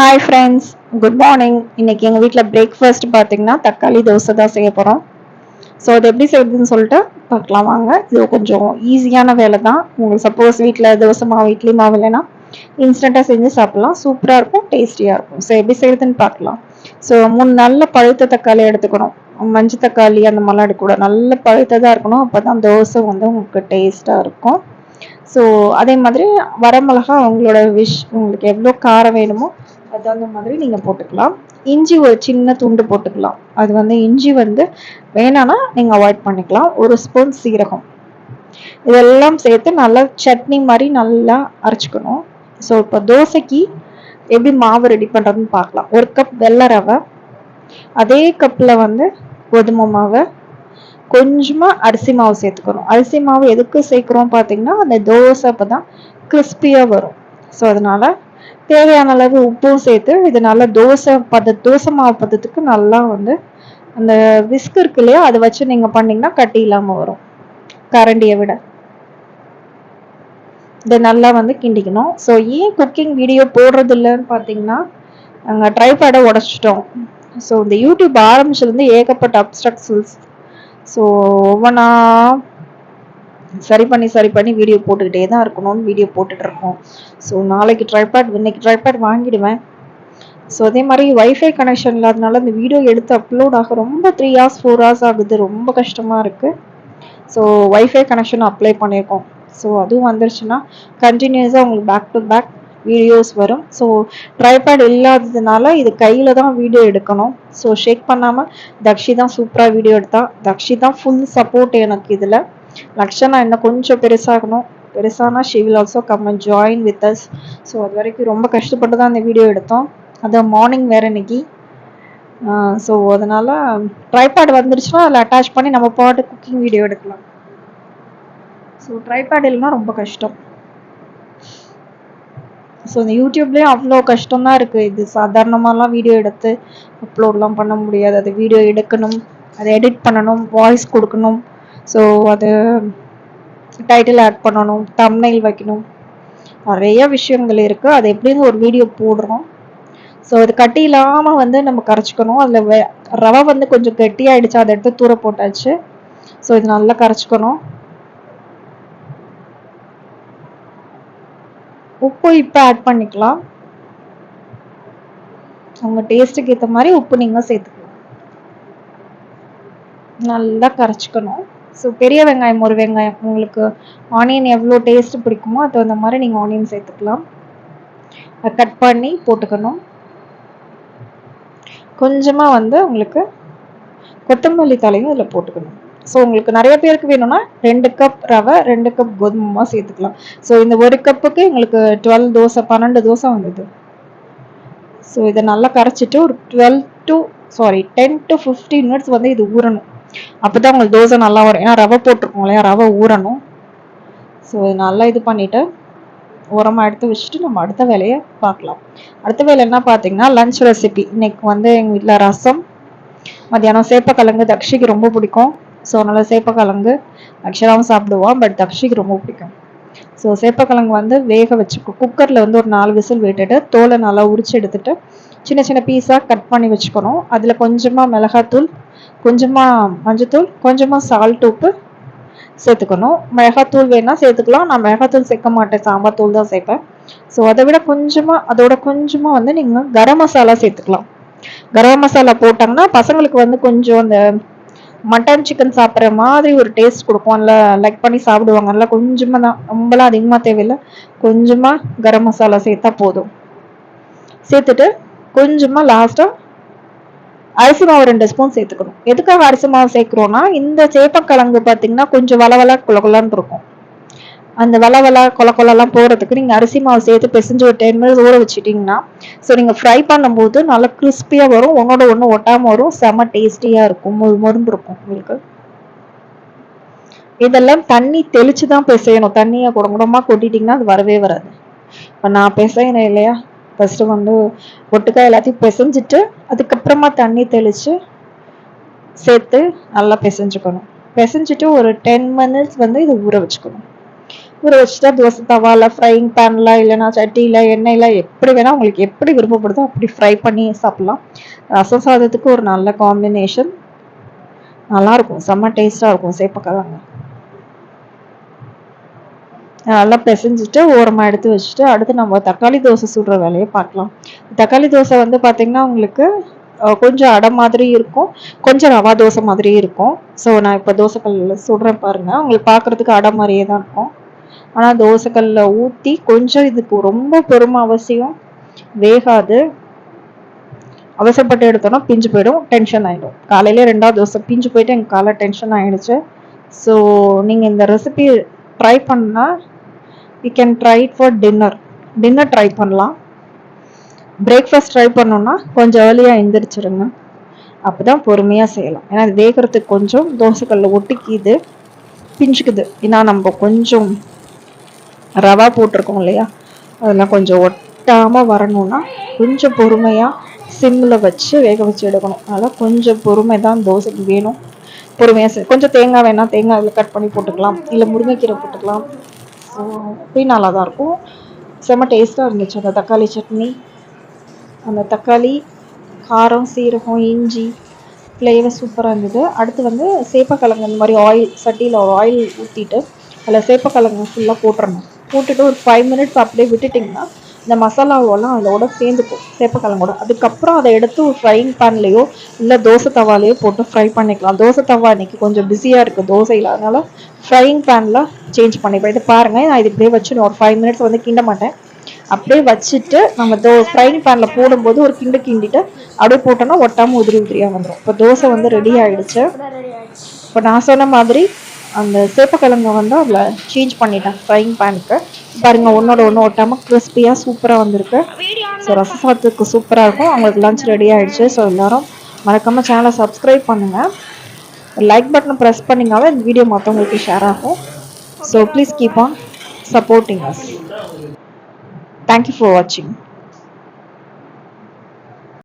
Hi friends, good morning. இன்னைக்கு எங்கள் வீட்டில் பிரேக்ஃபாஸ்ட் பார்த்தீங்கன்னா தக்காளி தோசை தான் செய்ய போகிறோம். ஸோ அது எப்படி செய்யுதுன்னு சொல்லிட்டு பார்க்கலாம் வாங்க. இது கொஞ்சம் ஈஸியான வேலை தான். உங்களுக்கு சப்போஸ் வீட்டில் தோசை மாவு இட்லி மாவு இல்லைன்னா இன்ஸ்டண்ட்டாக செஞ்சு சாப்பிட்லாம். சூப்பராக இருக்கும், டேஸ்டியாக இருக்கும். ஸோ எப்படி செய்யுதுன்னு பார்க்கலாம். ஸோ 3 நல்ல பழுத்த தக்காளி எடுத்துக்கணும். மஞ்சள் தக்காளி அந்த மாதிரிலாம் எடுக்கக்கூடாது, நல்ல பழுத்ததாக இருக்கணும். அப்போ தான் தோசை வந்து உங்களுக்கு டேஸ்ட்டாக இருக்கும். ஸோ அதே மாதிரி வரமிளகா உங்களோட உங்களுக்கு எவ்வளோ காரம் வேணுமோ அது அந்த மாதிரி நீங்கள் போட்டுக்கலாம். இஞ்சி ஒரு சின்ன துண்டு போட்டுக்கலாம். அது வந்து இஞ்சி வந்து வேணான்னா நீங்கள் அவாய்ட் பண்ணிக்கலாம். 1 ஸ்பூன் சீரகம், இதெல்லாம் சேர்த்து நல்லா சட்னி மாதிரி நல்லா அரைச்சிக்கணும். ஸோ இப்போ தோசைக்கு எப்படி மாவு ரெடி பண்ணுறதுன்னு பார்க்கலாம். 1 கப் வெள்ளை ரவை, அதே கப்பில் வந்து கோதுமை மாவு, கொஞ்சமாக அரிசி மாவு சேர்த்துக்கணும். அரிசி மாவு எதுக்கு சேர்க்குறோம் பார்த்தீங்கன்னா அந்த தோசை அப்போ தான் கிறிஸ்பியாக வரும். ஸோ அதனால தேவையான அளவு உப்பும் சேர்த்து இது நல்லா தோசை மாவு பதத்துக்கு நல்லா வந்து அந்த விஸ்க் இருக்கு இல்லையா, அதை வச்சு நீங்கள் பண்ணிங்கன்னா கட்டி இல்லாமல் வரும், கரண்டியை விட. இதை நல்லா வந்து கிண்டிக்கணும். ஸோ ஏன் குக்கிங் வீடியோ போடுறது இல்லைன்னு பார்த்தீங்கன்னா நாங்கள் ட்ரைபேடை உடச்சிட்டோம். ஸோ இந்த யூடியூப் ஆரம்பிச்சிருந்து ஏகப்பட்ட அப்ஸ்ட்ரக்ஷன்ஸ். ஸோ ஒவ்வொன்றா சரி பண்ணி வீடியோ போட்டுக்கிட்டே தான் இருக்கணும்னு வீடியோ போட்டுட்ருக்கோம். ஸோ நாளைக்கு இன்னைக்கு ட்ரைபேட் வாங்கிடுவேன். ஸோ அதே மாதிரி வைஃபை கனெக்ஷன் இல்லாதனால இந்த வீடியோ எடுத்து அப்லோட் ஆக ரொம்ப 3 hours 4 hours ஆகுது. ரொம்ப கஷ்டமாக இருக்குது. ஸோ வைஃபை கனெக்ஷன் அப்ளை பண்ணியிருக்கோம். ஸோ அதுவும் வந்துருச்சுன்னா கண்டினியூஸாக உங்களுக்கு பேக் டு பேக் வீடியோஸ் வரும். ஸோ ட்ரைபேட் இல்லாததுனால இது கையில் தான் வீடியோ எடுக்கணும். ஸோ ஷேக் பண்ணாமல் தக்ஷி தான் சூப்பராக வீடியோ எடுத்தா. தக்ஷி தான் ஃபுல் சப்போர்ட் எனக்கு இதில். லக்ஷனா இன்னும் கொஞ்சம் பெருசாகணும். பெருசானா she will also come and join with us. So அது வரைக்கும் ரொம்ப கஷ்டப்பட்டு தான் அந்த வீடியோ எடுத்தோம். அது மார்னிங் வேறு இன்னைக்கு. ஸோ அதனால் ட்ரைபேட் வந்துருச்சுன்னா அதில் அட்டாச் பண்ணி நம்ம பாட்டு குக்கிங் வீடியோ எடுக்கலாம். ஸோ ட்ரைபேட் இல்லைன்னா ரொம்ப கஷ்டம். ஸோ இந்த யூடியூப்லேயும் அவ்வளோ கஷ்டம்தான் இருக்குது. இது சாதாரணமாலாம் வீடியோ எடுத்து அப்லோட்லாம் பண்ண முடியாது. அது வீடியோ எடுக்கணும், அதை எடிட் பண்ணணும், வாய்ஸ் கொடுக்கணும். ஸோ அது டைட்டில் ஆட் பண்ணணும், தம்ப்நெயில் வைக்கணும், நிறைய விஷயங்கள் இருக்குது. அது எப்படின்னு ஒரு வீடியோ போடுறோம். ஸோ அது கட்டி இல்லாமல் வந்து நம்ம கரைச்சிக்கணும். அதில் ரவை வந்து கொஞ்சம் கெட்டியாகிடுச்சு, அதை எடுத்து தூர போட்டாச்சு. ஸோ இது நல்லா கரைச்சிக்கணும். உப்பு இப்போ ஆட் பண்ணிக்கலாம். உங்கள் டேஸ்ட்டுக்கு ஏற்ற மாதிரி உப்பு நீங்கள் சேர்த்துக்கலாம். நல்லா கரைச்சிக்கணும். ஸோ பெரிய வெங்காயம் 1 வெங்காயம், உங்களுக்கு ஆனியன் எவ்வளோ டேஸ்ட் பிடிக்குமோ அது அந்த மாதிரி நீங்கள் ஆனியன் சேர்த்துக்கலாம். அதை கட் பண்ணி போட்டுக்கணும். கொஞ்சமாக வந்து உங்களுக்கு கொத்தமல்லி தலையும் இதில் போட்டுக்கணும். ஸோ உங்களுக்கு நிறைய பேருக்கு வேணும்னா 2 கப் ரவை 2 கப் கோதுமை சேர்த்துக்கலாம். ஸோ இந்த 1 கப்புக்கு எங்களுக்கு 12 தோசை வந்தது. ஸோ இதை நல்லா கரைச்சிட்டு ஒரு 10 to 15 மினிட்ஸ் வந்து இது ஊறணும். அப்போ தான் உங்களுக்கு தோசை நல்லா வரும். ஏன்னா ரவை போட்டிருக்கோம் இல்லையா, ரவை ஊறணும். ஸோ நல்லா இது பண்ணிவிட்டு உரமாக எடுத்து வச்சுட்டு நம்ம அடுத்த வேலையை பார்க்கலாம். அடுத்த வேலை என்ன பார்த்தீங்கன்னா லஞ்ச் ரெசிபி. இன்னைக்கு வந்து எங்கள் வீட்டில் ரசம், மத்தியானம் சேப்பக்கிழங்கு. தக்ஷிக்கு ரொம்ப பிடிக்கும். ஸோ அதனால் சேப்பக்கிழங்கு அக்ஷராவும் சாப்பிடுவான், பட் தக்ஷிக்கு ரொம்ப பிடிக்கும். ஸோ சேப்பக்கிழங்கு வந்து வேக வச்சு குக்கரில் வந்து ஒரு 4 விசில் விட்டுட்டு தோலை நல்லா உரிச்சு எடுத்துட்டு சின்ன சின்ன பீஸாக கட் பண்ணி வச்சுக்கணும். அதில் கொஞ்சமாக மிளகாத்தூள், கொஞ்சமாக மஞ்சத்தூள், கொஞ்சமாக சால்ட், உப்பு சேர்த்துக்கணும். மிளகாத்தூள் வேணா சேர்த்துக்கலாம். நான் மிளகாத்தூள் சேர்க்க மாட்டேன், சாம்பார் தூள் தான் சேர்ப்பேன். ஸோ அதோட கொஞ்சமாக வந்து நீங்கள் கரம் மசாலா சேர்த்துக்கலாம். கரம் மசாலா போட்டாங்கன்னா பசங்களுக்கு வந்து கொஞ்சம் அந்த மட்டன் சிக்கன் சாப்பிட்ற மாதிரி ஒரு டேஸ்ட் கொடுக்கும். அதில் லைக் பண்ணி சாப்பிடுவாங்கல்ல. கொஞ்சமாக தான், ரொம்பலாம் அதிகமாக தேவையில்லை. கொஞ்சமாக கரம் மசாலா சேர்த்தா போதும். சேர்த்துட்டு கொஞ்சமாக லாஸ்ட்டாக அரிசி மாவு 2 ஸ்பூன் சேர்த்துக்கணும். எதுக்காக அரிசி மாவு சேர்க்குறோன்னா இந்த சேப்பக்கிழங்கு பார்த்தீங்கன்னா கொஞ்சம் வளவலா கொலன்னு இருக்கும். அந்த வளவலா கொலலாம் போகிறதுக்கு நீங்கள் அரிசி மாவு சேர்த்து பிசைஞ்சு ஒரு 10 மினிட்ஸ் ஊற வச்சுட்டிங்கன்னா ஸோ நீங்கள் ஃப்ரை பண்ணும்போது நல்லா கிறிஸ்பியாக வரும், ஒன்றோட ஒன்று ஒட்டாமல் வரும், செம்ம டேஸ்டியாக இருக்கும், மொறுந்து இருக்கும் உங்களுக்கு. இதெல்லாம் தண்ணி தெளித்து தான் பிசையணும். தண்ணியை குடமாக கொட்டிட்டிங்கன்னா அது வரவே வராது. இப்போ நான் பிசையணும் இல்லையா, ஃபஸ்ட்டு வந்து ஒட்டுக்காய் எல்லாத்தையும் பிசைஞ்சிட்டு அதுக்கப்புறமா தண்ணி தெளித்து சேர்த்து நல்லா பிசைஞ்சுக்கணும். பிசைஞ்சிட்டு ஒரு 10 மினிட்ஸ் வந்து இதை ஊற வச்சுக்கணும். ஊற வச்சுட்டா தோசை தவால, ஃப்ரைங் பேன்ல, இல்லைன்னா சட்டியில், எண்ணெயில் எப்படி வேணால் உங்களுக்கு எப்படி விருப்பப்படுதோ அப்படி ஃப்ரை பண்ணி சாப்பிட்லாம். ரசம் சாதத்துக்கு ஒரு நல்ல காம்பினேஷன். நல்லாயிருக்கும், செம்ம டேஸ்ட்டாக இருக்கும் சேப்பக்கிழங்கு. நல்லா பிசைஞ்சிட்டு ஓரமாக எடுத்து வச்சுட்டு அடுத்து நம்ம தக்காளி தோசை சுடுற வேலையை பார்க்கலாம். தக்காளி தோசை வந்து பார்த்திங்கன்னா உங்களுக்கு கொஞ்சம் அடை மாதிரி இருக்கும், கொஞ்சம் ரவா தோசை மாதிரி இருக்கும். ஸோ நான் இப்போ தோசைக்கல்லில் சுடுறேன் பாருங்கள். உங்களுக்கு பார்க்குறதுக்கு அடை மாதிரியே தான் இருக்கும். ஆனால் தோசைக்கல்லில் ஊற்றி கொஞ்சம் இதுக்கு ரொம்ப பொறுமை அவசியம். வேகாது. அவசரப்பட்டு எடுத்தோன்னா பிஞ்சு போயிடும், டென்ஷன் ஆகிடும். காலையிலே 2வது தோசை பிஞ்சு போயிட்டு எங்கள் காலை டென்ஷன் ஆகிடுச்சு. ஸோ நீங்கள் இந்த ரெசிபி ட்ரை பண்ணால் you can try it for dinner try பண்ணலாம். பிரேக்ஃபாஸ்ட் ட்ரை பண்ணோன்னா கொஞ்சம் ஏர்லியாக எழுந்திரிச்சிருங்க. அப்போ தான் பொறுமையாக செய்யலாம். ஏன்னா அது வேகிறதுக்கு கொஞ்சம் தோசைக்கல்லில் ஒட்டிக்கிது, பிஞ்சுக்குது. ஏன்னா நம்ம கொஞ்சம் ரவா போட்டிருக்கோம் இல்லையா, அதெல்லாம் கொஞ்சம் ஒட்டாமல் வரணும்னா கொஞ்சம் பொறுமையாக சிம்மில் வச்சு வேக வச்சு எடுக்கணும். அதனால் கொஞ்சம் பொறுமை தான் தோசைக்கு வேணும். பொறுமையாக கொஞ்சம் தேங்காய் வேணால் தேங்காய் இதில் கட் பண்ணி போட்டுக்கலாம், இல்லை முருங்கைக்கீரை போட்டுக்கலாம். ஸோ அப்படி நல்லா தான் இருக்கும். செம்ம டேஸ்ட்டாக இருந்துச்சு அந்த தக்காளி சட்னி. அந்த தக்காளி, காரம், சீரகம், இஞ்சி ஃப்ளேவர் சூப்பராக இருந்தது. அடுத்து வந்து சேப்பக்கிழங்கு இந்த மாதிரி சட்டியில் ஒரு ஆயில் ஊற்றிட்டு அதில் சேப்பக்கிழங்கு ஃபுல்லாக போட்டுறணும். போட்டுட்டு ஒரு 5 மினிட்ஸ் அப்படியே விட்டுட்டிங்கன்னா இந்த மசாலாவெல்லாம் அதோட சேர்ந்துக்கும் சேப்பக்கிழங்கோட. அதுக்கப்புறம் அதை எடுத்து ஒரு ஃப்ரைங் பேன்லேயோ இல்லை தோசை தவாலையோ போட்டு ஃப்ரை பண்ணிக்கலாம். தோசை தவா இன்னைக்கு கொஞ்சம் பிஸியாக இருக்குது தோசையில், அதனால் ஃப்ரைங் பேனில் சேஞ்ச் பண்ணிப்பேன். இது பாருங்கள், நான் இது இப்படியே வச்சு ஒரு 5 மினிட்ஸ் வந்து கிண்ட மாட்டேன். அப்படியே வச்சுட்டு நம்ம ஃப்ரைங் பேனில் போடும்போது ஒரு கிண்டிட்டு அப்படியே போட்டோன்னா ஒட்டாமல் உதிரியாக வந்துடும். இப்போ தோசை வந்து ரெடி ஆகிடுச்சு. இப்போ நான் சொன்ன மாதிரி அந்த சேப்பக்கிழங்கை வந்து அதில் சேஞ்ச் பண்ணிட்டேன் ஃப்ரைங் பேனுக்கு. பாருங்கள், ஒன்றோட ஒன்று ஒட்டாமல் கிறிஸ்பியாக சூப்பராக வந்திருக்கு. ஸோ ரசம் சாதத்துக்கு சூப்பராக இருக்கும். அவங்களுக்கு லஞ்ச் ரெடி ஆகிடுச்சு. ஸோ எல்லோரும் மறக்காமல் சேனலை சப்ஸ்கிரைப் பண்ணுங்கள். லைக் பட்டனை ப்ரெஸ் பண்ணிங்கனாவே இந்த வீடியோ மற்றவங்களுக்கு ஷேர் ஆகும். So please keep on supporting us. Thank you for watching.